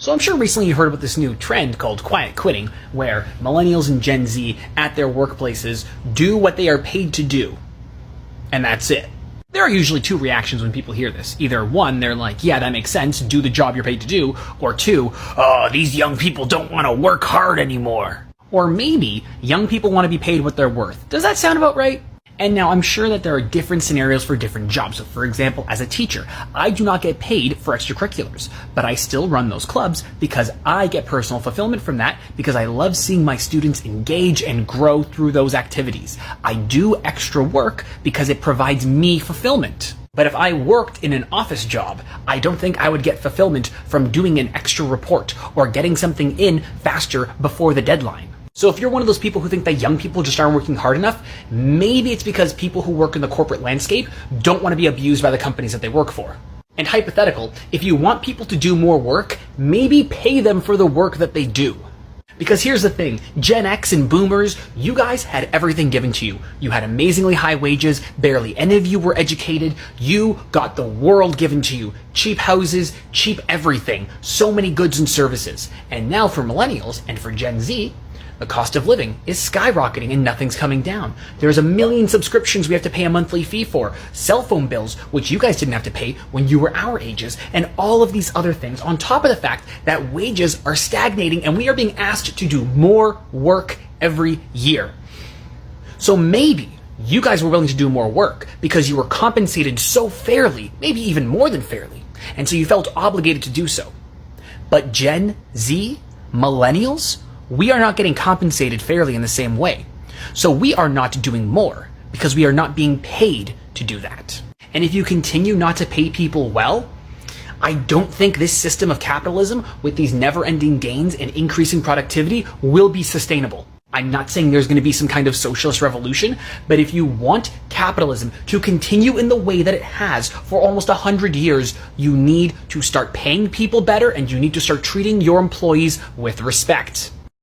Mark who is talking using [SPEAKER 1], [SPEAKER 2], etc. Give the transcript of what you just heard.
[SPEAKER 1] So I'm sure recently you heard about this new trend called quiet quitting, where millennials and Gen Z at their workplaces do what they are paid to do. And that's it. There are usually two reactions when people hear this. Either one, they're like, yeah, that makes sense, do the job you're paid to do. Or two, oh, these young people don't want to work hard anymore. Or maybe young people want to be paid what they're worth. Does that sound about right? And now I'm sure that there are different scenarios for different jobs. So for example, as a teacher, I do not get paid for extracurriculars, but I still run those clubs because I get personal fulfillment from that because I love seeing my students engage and grow through those activities. I do extra work because it provides me fulfillment. But if I worked in an office job, I don't think I would get fulfillment from doing an extra report or getting something in faster before the deadline. So if you're one of those people who think that young people just aren't working hard enough, maybe it's because people who work in the corporate landscape don't want to be abused by the companies that they work for. And hypothetical, if you want people to do more work, maybe pay them for the work that they do. Because here's the thing, Gen X and Boomers, you guys had everything given to you. You had amazingly high wages, barely any of you were educated, you got the world given to you. Cheap houses, cheap everything, so many goods and services. And now for millennials and for Gen Z, the cost of living is skyrocketing and nothing's coming down. There's a million subscriptions we have to pay a monthly fee for, cell phone bills, which you guys didn't have to pay when you were our ages, and all of these other things, on top of the fact that wages are stagnating and we are being asked to do more work every year. So maybe you guys were willing to do more work because you were compensated so fairly, maybe even more than fairly, and so you felt obligated to do so. But Gen Z, millennials, we are not getting compensated fairly in the same way. So we are not doing more because we are not being paid to do that. And if you continue not to pay people well, I don't think this system of capitalism with these never-ending gains and increasing productivity will be sustainable. I'm not saying there's going to be some kind of socialist revolution, but if you want capitalism to continue in the way that it has for almost 100 years, you need to start paying people better and you need to start treating your employees with respect.